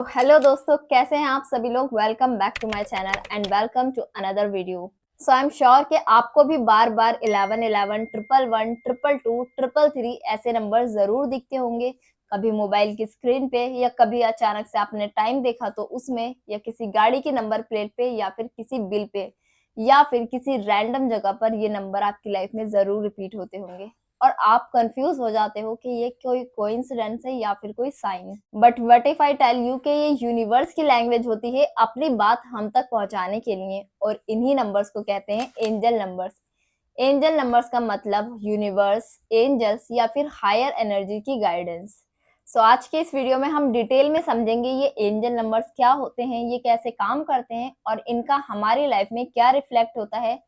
Hello दोस्तों, कैसे हैं आप सभी लोग। Welcome back to my channel and welcome to another video. So I am sure कि आपको भी बार बार 1111, 111, 222, 333 ऐसे नंबर जरूर दिखते होंगे, कभी मोबाइल की स्क्रीन पे या कभी अचानक से आपने टाइम देखा तो उसमें, या किसी गाड़ी की नंबर प्लेट पे, या फिर किसी बिल पे, या फिर किसी रैंडम जगह पर ये नंबर आपकी लाइफ में जरूर रिपीट होते होंगे और आप कंफ्यूज हो जाते हो कि ये कोई कोइंसिडेंस है या फिर कोई sign. But what if I tell you कि ये यूनिवर्स की लैंग्वेज होती है अपनी बात हम तक पहुंचाने के लिए, और इन्हीं नंबर्स को कहते हैं एंजल नंबर्स। एंजल नंबर्स का मतलब यूनिवर्स, एंजल्स या फिर हायर एनर्जी की गाइडेंस। सो आज के इस वीडियो में हम डिटेल में समझेंगे ये एंजल नंबर्स क्या होते हैं, ये कैसे काम करते हैं और इनका हमारी लाइफ में क्या रिफ्लेक्ट होता है,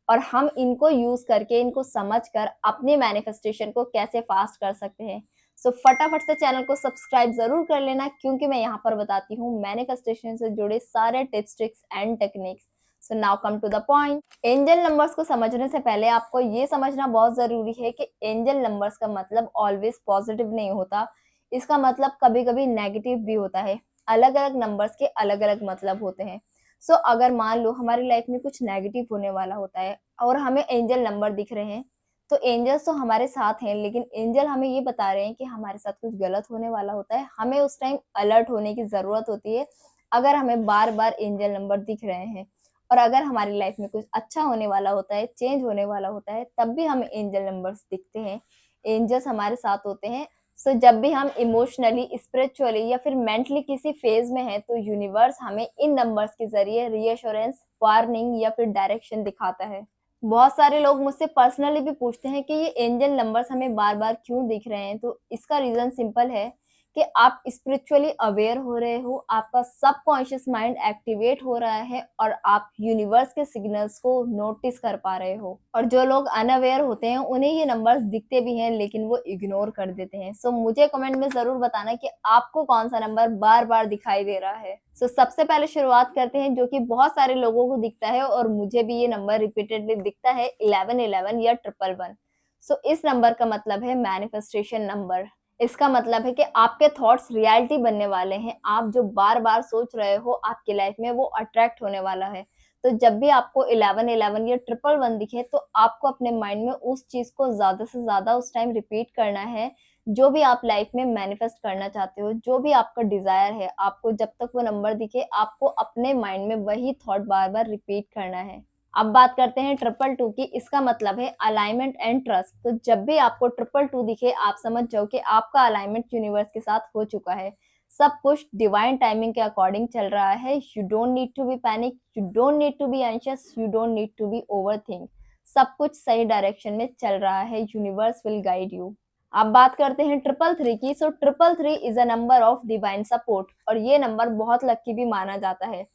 और हम इनको यूज करके, इनको समझकर अपने मैनिफेस्टेशन को कैसे फास्ट कर सकते हैं। सो फटाफट से चैनल को सब्सक्राइब जरूर कर लेना, क्योंकि मैं यहाँ पर बताती हूँ मैनिफेस्टेशन से जुड़े सारे tips, tricks and techniques. So now come to the point. Angel numbers को समझने से पहले आपको ये समझना बहुत जरूरी है कि एंजल नंबर्स का मतलब ऑलवेज पॉजिटिव नहीं होता। इसका मतलब कभी कभी नेगेटिव भी होता है। अलग अलग नंबर्स के अलग अलग मतलब होते हैं। सो अगर मान लो हमारी लाइफ में कुछ नेगेटिव होने वाला होता है और हमें एंजल नंबर दिख रहे हैं, तो एंजल्स तो हमारे साथ हैं, लेकिन एंजल हमें ये बता रहे हैं कि हमारे साथ कुछ गलत होने वाला होता है। हमें उस टाइम अलर्ट होने की जरूरत होती है। अगर हमें बार बार एंजल नंबर दिख रहे हैं, और अगर हमारी लाइफ में कुछ अच्छा होने वाला होता है, चेंज होने वाला होता है, तब भी हमें एंजल नंबर्स दिखते हैं। एंजल्स हमारे साथ होते हैं। सो जब भी हम इमोशनली, स्पिरिचुअली या फिर मेंटली किसी फेज में हैं, तो यूनिवर्स हमें इन नंबर्स के जरिए रीअश्योरेंस, वार्निंग या फिर डायरेक्शन दिखाता है। बहुत सारे लोग मुझसे पर्सनली भी पूछते हैं कि ये एंजल नंबर्स हमें बार बार क्यों दिख रहे हैं। तो इसका रीजन सिंपल है कि आप स्पिरिचुअली अवेयर हो रहे हो, आपका सबकॉन्शियस माइंड एक्टिवेट हो रहा है और आप यूनिवर्स के सिग्नल्स को नोटिस कर पा रहे हो। और जो लोग अनअवेयर होते हैं उन्हें ये नंबर्स दिखते भी हैं, लेकिन वो इग्नोर कर देते हैं। सो मुझे कमेंट में जरूर बताना कि आपको कौन सा नंबर बार बार दिखाई दे रहा है। सो सबसे पहले शुरुआत करते हैं, जो कि बहुत सारे लोगों को दिखता है और मुझे भी ये नंबर रिपीटेडली दिखता है, 1111 या 111। सो इस नंबर का मतलब है मैनिफेस्टेशन नंबर। इसका मतलब है कि आपके थॉट्स रियलिटी बनने वाले हैं। आप जो बार बार सोच रहे हो आपकी लाइफ में, वो अट्रैक्ट होने वाला है। तो जब भी आपको 1111 या 111 दिखे, तो आपको अपने माइंड में उस चीज को ज्यादा से ज्यादा उस टाइम रिपीट करना है। जो भी आप लाइफ में मैनिफेस्ट करना चाहते हो, जो भी आपका डिजायर है, आपको जब तक वो नंबर दिखे, आपको अपने माइंड में वही थॉट बार बार रिपीट करना है। अब बात करते हैं 222 की। इसका मतलब है अलाइनमेंट एंड ट्रस्ट। तो जब भी आपको 222 दिखे, आप समझ जाओ कि आपका अलाइनमेंट यूनिवर्स के साथ हो चुका है। सब कुछ डिवाइन टाइमिंग के अकॉर्डिंग चल रहा है। You don't need to be panic, you don't need to be anxious, you don't need to be overthink. सब कुछ सही डायरेक्शन में चल रहा है। Universe will guide you. अब बात करते हैं 333 की। So 333 is a number of divine support, और ये नंबर बहुत लकी भी माना जाता है।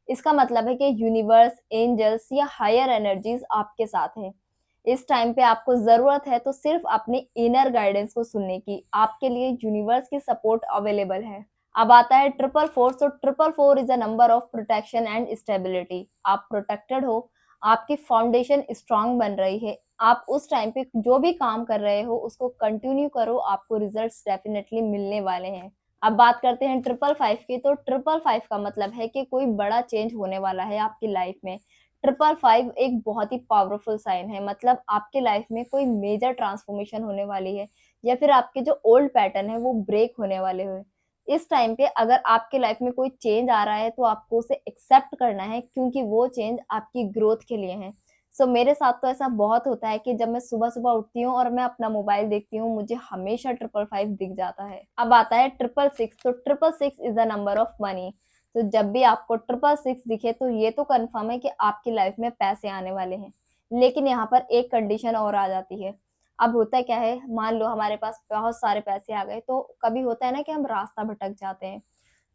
इसका मतलब है कि यूनिवर्स, एंजल्स या हायर एनर्जीज आपके साथ हैं। इस टाइम पे आपको जरूरत है तो सिर्फ अपनी इनर गाइडेंस को सुनने की। आपके लिए यूनिवर्स की सपोर्ट अवेलेबल है। अब आता है 444। सो 444 is a number of protection and stability. आप प्रोटेक्टेड हो, आपकी फाउंडेशन स्ट्रांग बन रही है। आप उस टाइम पे जो भी काम कर रहे हो उसको कंटिन्यू करो, आपको रिजल्ट्स डेफिनेटली मिलने वाले हैं। अब बात करते हैं 555 की। तो 555 का मतलब है कि कोई बड़ा चेंज होने वाला है आपकी लाइफ में। 555 एक बहुत ही पावरफुल साइन है, मतलब आपकी लाइफ में कोई मेजर ट्रांसफॉर्मेशन होने वाली है, या फिर आपके जो ओल्ड पैटर्न है वो ब्रेक होने वाले हुए। इस टाइम पे अगर आपके लाइफ में कोई चेंज आ रहा है, तो आपको उसे एक्सेप्ट करना है, क्योंकि वो चेंज आपकी ग्रोथ के लिए है। सो मेरे साथ तो ऐसा बहुत होता है कि जब मैं सुबह सुबह उठती हूँ और मैं अपना मोबाइल देखती हूँ, मुझे हमेशा 555 दिख जाता है। अब आता है 666। तो 666 is the number of money. तो जब भी आपको 666 दिखे, तो ये तो कंफर्म है कि आपकी लाइफ में पैसे आने वाले हैं। लेकिन यहाँ पर एक कंडीशन और आ जाती है। अब होता क्या है, मान लो हमारे पास बहुत सारे पैसे आ गए, तो कभी होता है ना कि हम रास्ता भटक जाते हैं।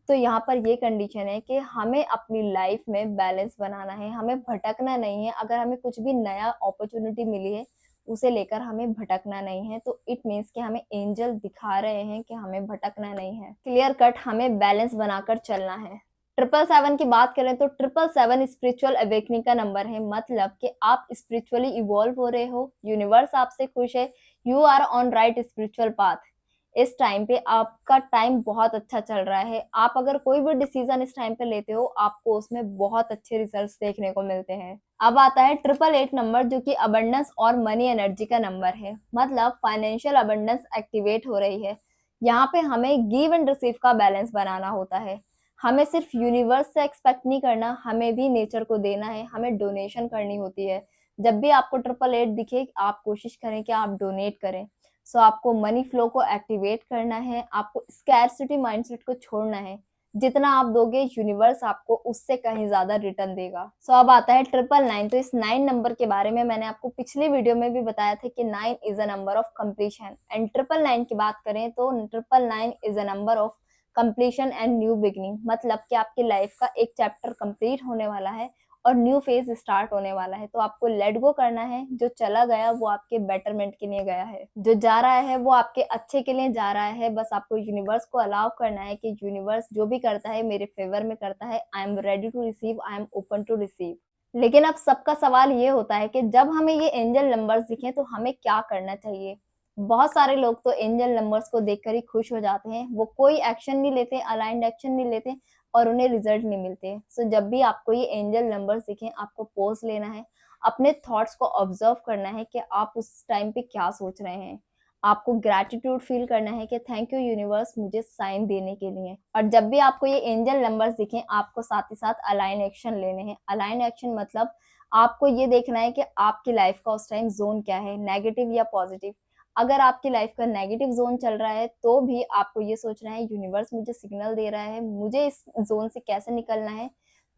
तो यहाँ पर ये कंडीशन है कि हमें अपनी लाइफ में बैलेंस बनाना है, हमें भटकना नहीं है। अगर हमें कुछ भी नया अपॉर्चुनिटी मिली है, उसे लेकर हमें भटकना नहीं है। तो इट मीन्स कि हमें एंजल दिखा रहे हैं कि हमें भटकना नहीं है। क्लियर कट हमें बैलेंस बनाकर चलना है। 777 की बात करें तो 777 स्पिरिचुअल अवेकनिंग का नंबर है, मतलब कि आप स्पिरिचुअली इवॉल्व हो रहे हो, यूनिवर्स आपसे खुश है, you are on right spiritual path. इस टाइम पे आपका टाइम बहुत अच्छा चल रहा है। आप अगर कोई भी डिसीजन इस टाइम पे लेते हो, आपको उसमें बहुत अच्छे रिजल्ट्स देखने को मिलते हैं। अब आता है 888 नंबर, जो कि अबंडेंस और मनी एनर्जी का नंबर है। मतलब फाइनेंशियल अबंडेंस एक्टिवेट हो रही है। यहाँ पे हमें गिव एंड रिसीव का बैलेंस बनाना होता है। हमें सिर्फ यूनिवर्स से एक्सपेक्ट नहीं करना, हमें भी नेचर को देना है, हमें डोनेशन करनी होती है। जब भी आपको 888 दिखे, आप कोशिश करें कि आप डोनेट करें। सो आपको मनी फ्लो को एक्टिवेट करना है, आपको स्कैरसिटी माइंडसेट को छोड़ना है। जितना आप दोगे, यूनिवर्स आपको उससे कहीं ज्यादा रिटर्न देगा। सो अब आता है 999। तो इस 9 नंबर के बारे में मैंने आपको पिछली वीडियो में भी बताया था कि 9 is a number of completion. And 999 की बात करें तो 999 is a number of completion and new beginning. मतलब कि आपकी लाइफ का एक चैप्टर कंप्लीट होने वाला है और न्यू फेज स्टार्ट होने वाला है। तो आपको लेट गो करना है। जो चला गया वो आपके बेटरमेंट के लिए गया है, जो जा रहा है वो आपके अच्छे के लिए जा रहा है। बस आपको यूनिवर्स को अलाउ करना है कि यूनिवर्स जो भी करता है मेरे फेवर में करता है। I am ready to receive, I am open to receive. लेकिन अब सबका सवाल ये होता है कि जब हमें ये एंजल नंबर्स दिखे तो हमें क्या करना चाहिए। बहुत सारे लोग तो एंजल नंबर्स को देखकर ही खुश हो जाते हैं, वो कोई एक्शन नहीं लेते, अलाइंड एक्शन नहीं लेते और उन्हें रिजल्ट नहीं मिलते। सो जब भी आपको ये एंजल नंबर्स दिखें, आपको पोज लेना है, अपने थॉट्स को ऑब्जर्व करना है कि आप उस टाइम पे क्या सोच रहे हैं। आपको ग्रैटिट्यूड फील करना है कि थैंक यू यूनिवर्स मुझे साइन देने के लिए। और जब भी आपको ये एंजल नंबर्स दिखें, आपको साथ ही साथ अलाइन एक्शन लेने हैं। अलाइन एक्शन मतलब आपको ये देखना है कि आपकी लाइफ का उस टाइम जोन क्या है, नेगेटिव या पॉजिटिव। अगर आपकी लाइफ का नेगेटिव जोन चल रहा है तो भी आपको ये सोचना है यूनिवर्स मुझे सिग्नल दे रहा है, मुझे इस जोन से कैसे निकलना है।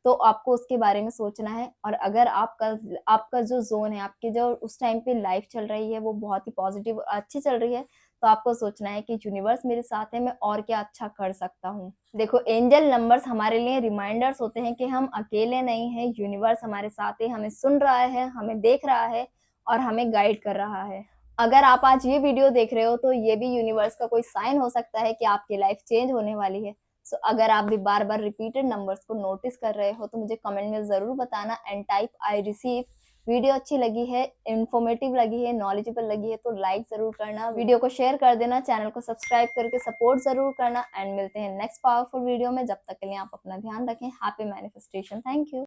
तो आपको उसके बारे में सोचना है। और अगर आपका जो जोन है, आपकी जो उस टाइम पे लाइफ चल रही है वो बहुत ही पॉजिटिव और अच्छी चल रही है, तो आपको सोचना है कि यूनिवर्स मेरे साथ है, मैं और क्या अच्छा कर सकता हूँ। देखो, एंजल नंबर्स हमारे लिए रिमाइंडर्स होते हैं कि हम अकेले नहीं हैं, यूनिवर्स हमारे साथ है, हमें सुन रहा है, हमें देख रहा है और हमें गाइड कर रहा है। अगर आप आज ये वीडियो देख रहे हो तो ये भी यूनिवर्स का कोई साइन हो सकता है कि आपकी लाइफ चेंज होने वाली है। सो अगर आप भी बार बार रिपीटेड नंबर्स को नोटिस कर रहे हो तो मुझे कमेंट में जरूर बताना and type I receive. Video अच्छी लगी है, इंफॉर्मेटिव लगी है, नॉलेजेबल लगी है तो लाइक जरूर करना, वीडियो को शेयर कर देना, चैनल को सब्सक्राइब करके सपोर्ट जरूर करना। एंड मिलते हैं नेक्स्ट पावरफुल वीडियो में। जब तक के लिए आप अपना ध्यान रखें। Happy manifestation. Thank you.